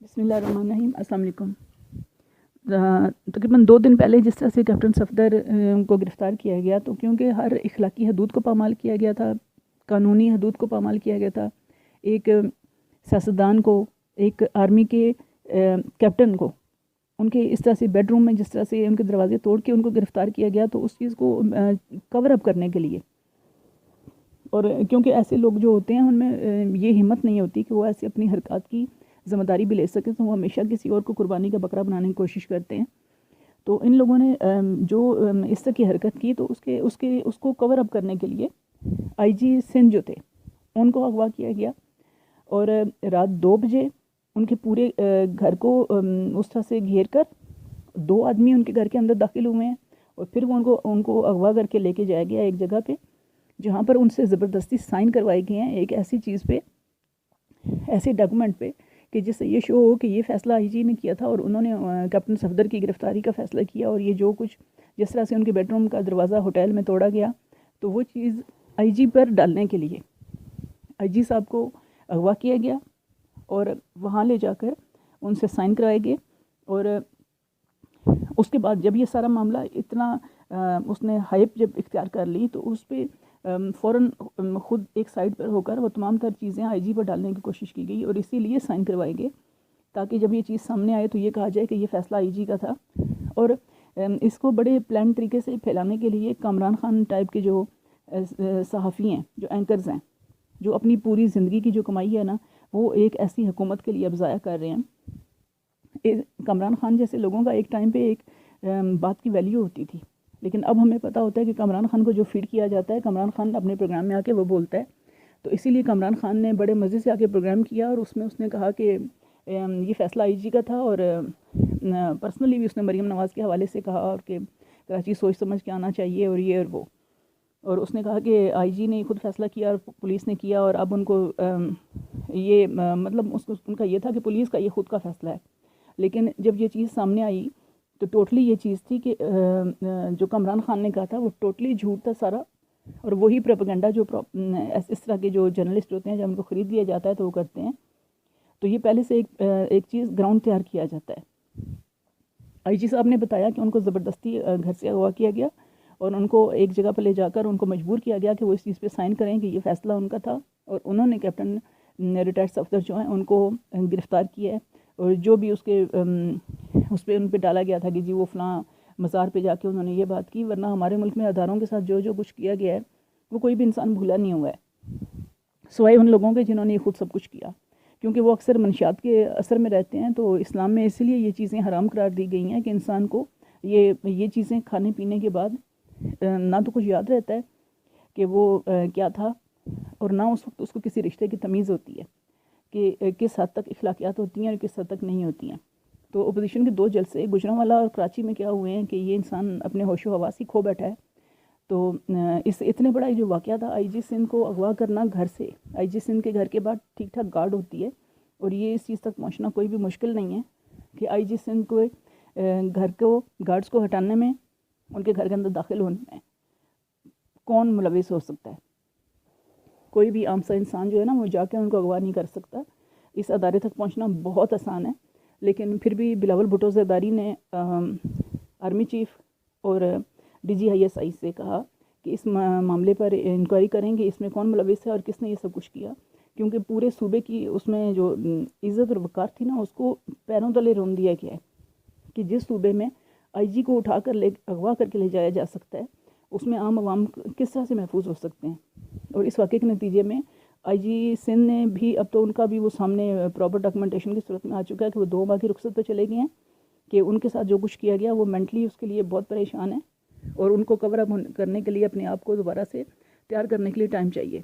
بسم اللہ الرحمن الرحیم۔ السلام علیکم۔ تقریباً 2 دن پہلے جس طرح سے کیپٹن صفدر کو گرفتار کیا گیا، تو کیونکہ ہر اخلاقی حدود کو پامال کیا گیا تھا، قانونی حدود کو پامال کیا گیا تھا، ایک سیاستدان کو، ایک آرمی کے کیپٹن کو ان کے اس طرح سے بیڈ روم میں جس طرح سے ان کے دروازے توڑ کے ان کو گرفتار کیا گیا، تو اس چیز کو کور اپ کرنے کے لیے، اور کیونکہ ایسے لوگ جو ہوتے ہیں ان میں یہ ہمت نہیں ہوتی کہ وہ ایسے اپنی حرکات کی ذمہ داری بھی لے سکیں، تو وہ ہمیشہ کسی اور کو قربانی کا بکرا بنانے کی کوشش کرتے ہیں۔ تو ان لوگوں نے جو اس طرح کی حرکت کی، تو اس کو کور اپ کرنے کے لیے آئی جی سندھ جو تھے ان کو اغوا کیا گیا، اور رات 2 بجے ان کے پورے گھر کو اس طرح سے گھیر کر 2 آدمی ان کے گھر کے اندر داخل ہوئے ہیں، اور پھر وہ ان کو اغوا کر کے لے کے جایا گیا ایک جگہ پہ، جہاں پر ان سے زبردستی سائن کروائے گئے ہیں ایک ایسی چیز پہ، ایسے ڈاکومنٹ پہ، کہ جس سے یہ شو ہو کہ یہ فیصلہ آئی جی نے کیا تھا، اور انہوں نے کیپٹن صفدر کی گرفتاری کا فیصلہ کیا، اور یہ جو کچھ جس طرح سے ان کے بیڈ روم کا دروازہ ہوٹل میں توڑا گیا، تو وہ چیز آئی جی پر ڈالنے کے لیے آئی جی صاحب کو اغوا کیا گیا، اور وہاں لے جا کر ان سے سائن کروائے گئے۔ اور اس کے بعد جب یہ سارا معاملہ اتنا اس نے ہائپ جب اختیار کر لی، تو اس پہ فوراً خود ایک سائڈ پر ہو کر وہ تمام تر چیزیں آئی جی پر ڈالنے کی کوشش کی گئی، اور اسی لیے سائن کروائے گئے تاکہ جب یہ چیز سامنے آئے تو یہ کہا جائے کہ یہ فیصلہ آئی جی کا تھا۔ اور اس کو بڑے پلان طریقے سے پھیلانے کے لیے کامران خان ٹائپ کے جو صحافی ہیں، جو اینکرز ہیں، جو اپنی پوری زندگی کی جو کمائی ہے نا، وہ ایک ایسی حکومت کے لیے اب ضائع کر رہے ہیں۔ کامران خان جیسے لوگوں کا ایک ٹائم پہ ایک بات کی ویلیو ہوتی تھی، لیکن اب ہمیں پتہ ہوتا ہے کہ کامران خان کو جو فیڈ کیا جاتا ہے، کامران خان اپنے پروگرام میں آ کے وہ بولتا ہے۔ تو اسی لیے کامران خان نے بڑے مزے سے آ کے پروگرام کیا، اور اس میں اس نے کہا کہ یہ فیصلہ آئی جی کا تھا، اور پرسنلی بھی اس نے مریم نواز کے حوالے سے کہا، اور کہ کراچی سوچ سمجھ کے آنا چاہیے، اور یہ اور وہ، اور اس نے کہا کہ آئی جی نے خود فیصلہ کیا اور پولیس نے کیا، اور اب ان کو یہ مطلب ان کا یہ تھا کہ پولیس کا یہ خود کا فیصلہ ہے۔ لیکن جب یہ چیز سامنے آئی تو ٹوٹلی یہ چیز تھی کہ جو کامران خان نے کہا تھا وہ ٹوٹلی جھوٹ تھا سارا، اور وہی پروپیگنڈا جو اس طرح کے جو جرنلسٹ ہوتے ہیں جب ان کو خرید لیا جاتا ہے تو وہ کرتے ہیں۔ تو یہ پہلے سے ایک چیز گراؤنڈ تیار کیا جاتا ہے۔ آئی جی صاحب نے بتایا کہ ان کو زبردستی گھر سے اغوا کیا گیا، اور ان کو ایک جگہ پہ لے جا کر ان کو مجبور کیا گیا کہ وہ اس چیز پہ سائن کریں کہ یہ فیصلہ ان کا تھا، اور انہوں نے کیپٹن ریٹائرڈ صفدر جو ہیں ان کو گرفتار کیا ہے، اور جو بھی اس پہ ان پہ ڈالا گیا تھا کہ جی وہ فلاں مزار پہ جا کے انہوں نے یہ بات کی، ورنہ ہمارے ملک میں اداروں کے ساتھ جو کچھ کیا گیا ہے وہ کوئی بھی انسان بھولا نہیں ہوا ہے، سوائے ان لوگوں کے جنہوں نے خود سب کچھ کیا، کیونکہ وہ اکثر منشیات کے اثر میں رہتے ہیں۔ تو اسلام میں اسی لیے یہ چیزیں حرام قرار دی گئی ہیں کہ انسان کو یہ چیزیں کھانے پینے کے بعد نہ تو کچھ یاد رہتا ہے کہ وہ کیا تھا، اور نہ اس وقت اس کو کسی رشتے کی تمیز ہوتی ہے کہ کس حد تک اخلاقیات ہوتی ہیں اور کس حد تک نہیں ہوتی ہیں۔ تو اپوزیشن کے 2 جلسے گجرانوالہ اور کراچی میں کیا ہوئے ہیں کہ یہ انسان اپنے ہوش و حواس ہی کھو بیٹھا ہے۔ تو اس اتنے بڑا جو واقعہ تھا، آئی جی سندھ کو اغوا کرنا گھر سے، آئی جی سندھ کے گھر کے بعد ٹھیک ٹھاک گارڈ ہوتی ہے، اور یہ اس چیز تک پہنچنا کوئی بھی مشکل نہیں ہے کہ آئی جی سندھ کو گھر کو گارڈز کو ہٹانے میں، ان کے گھر کے اندر داخل ہونے میں کون ملوث ہو سکتا ہے؟ کوئی بھی عام سا انسان جو ہے نا وہ جا کے ان کو اغوا نہیں کر سکتا۔ اس ادارے تک پہنچنا بہت آسان ہے، لیکن پھر بھی بلاول بھٹو زرداری نے آرمی چیف اور D G I S I سے کہا کہ اس معاملے پر انکوائری کریں کہ اس میں کون ملوث ہے اور کس نے یہ سب کچھ کیا، کیونکہ پورے صوبے کی اس میں جو عزت اور وقار تھی نا، اس کو پیروں تلے رون دیا گیا ہے کہ جس صوبے میں آئی جی کو اٹھا کر اغوا کر کے لے جایا جا سکتا ہے، اس میں عام عوام کس طرح سے محفوظ ہو سکتے ہیں۔ اور اس واقعے کے نتیجے میں آئی جی سندھ نے بھی اب تو ان کا بھی وہ سامنے پراپر ڈاکومنٹیشن کی صورت میں آ چکا ہے کہ وہ 2 ماہ کی رخصت پہ چلے گئے ہیں، کہ ان کے ساتھ جو کچھ کیا گیا وہ مینٹلی اس کے لیے بہت پریشان ہے، اور ان کو کور اپ کرنے کے لیے اپنے آپ کو دوبارہ سے تیار کرنے کے لیے ٹائم چاہیے۔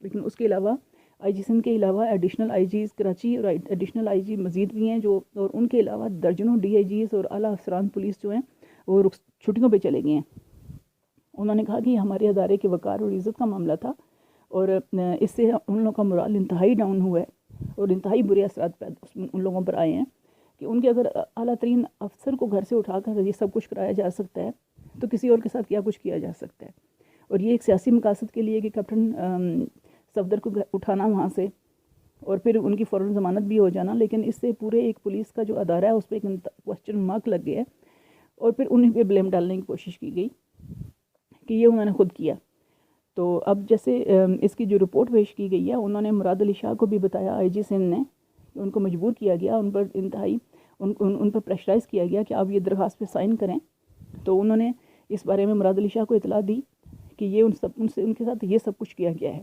لیکن اس کے علاوہ آئی جی سندھ کے علاوہ ایڈیشنل آئی جیز کراچی اور ایڈیشنل آئی جی مزید بھی ہیں اور ان کے علاوہ درجنوں ڈی آئی جیز اور اعلیٰ افسران پولیس جو ہیں وہ چھٹیوں پہ چلے گئے ہیں۔ انہوں نے کہا کہ یہ ہمارے ادارے کے وقار اور عزت کا معاملہ تھا، اور اس سے ان لوگوں کا مرال انتہائی ڈاؤن ہوا ہے، اور انتہائی برے اثرات ان لوگوں پر آئے ہیں کہ ان کے اگر اعلیٰ ترین افسر کو گھر سے اٹھا کر یہ سب کچھ کرایا جا سکتا ہے تو کسی اور کے ساتھ کیا کچھ کیا جا سکتا ہے۔ اور یہ ایک سیاسی مقاصد کے لیے کہ کیپٹن صفدر کو اٹھانا وہاں سے، اور پھر ان کی فوراً ضمانت بھی ہو جانا، لیکن اس سے پورے ایک پولیس کا جو ادارہ ہے اس پہ ایک کوسچن مارک لگ گیا ہے، اور پھر انہیں پہ بلیم ڈالنے کی کوشش کی گئی کہ یہ انہوں نے خود کیا۔ تو اب جیسے اس کی جو رپورٹ پیش کی گئی ہے، انہوں نے مراد علی شاہ کو بھی بتایا، آئی جی سندھ نے، ان کو مجبور کیا گیا، ان پر انتہائی ان پر پریشرائز کیا گیا کہ آپ یہ درخواست پہ سائن کریں۔ تو انہوں نے اس بارے میں مراد علی شاہ کو اطلاع دی کہ یہ ان کے ساتھ یہ سب کچھ کیا گیا ہے۔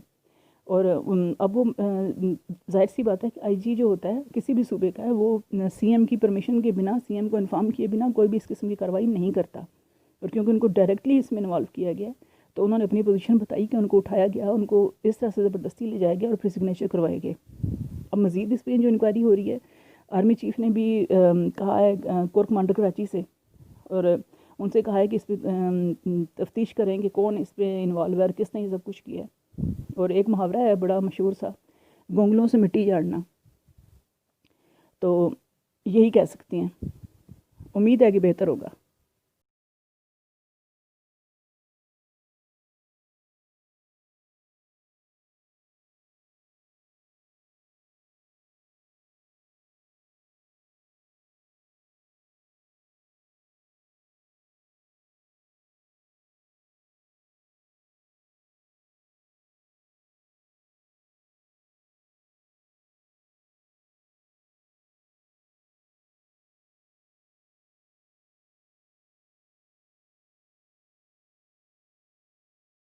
اور اب وہ ظاہر سی بات ہے کہ آئی جی جو ہوتا ہے کسی بھی صوبے کا ہے، وہ سی ایم کی پرمیشن کے بنا، سی ایم کو انفارم کیے بنا کوئی بھی اس قسم کی کارروائی نہیں کرتا، اور کیونکہ ان کو ڈائریکٹلی اس میں انوالو کیا گیا تو انہوں نے اپنی پوزیشن بتائی کہ ان کو اٹھایا گیا، ان کو اس طرح سے زبردستی لے جایا گیا اور پھر سگنیچر کروائے گئے۔ اب مزید اس پہ جو انکوائری ہو رہی ہے، آرمی چیف نے بھی کہا ہے کور کمانڈر کراچی سے، اور ان سے کہا ہے کہ اس پہ تفتیش کریں کہ کون اس پہ انوالو ہے اور کس نے یہ سب کچھ کیا ہے۔ اور ایک محاورہ ہے بڑا مشہور سا، گونگلوں سے مٹی جھاڑنا، تو یہی کہہ سکتی ہیں، امید ہے کہ بہتر ہوگا۔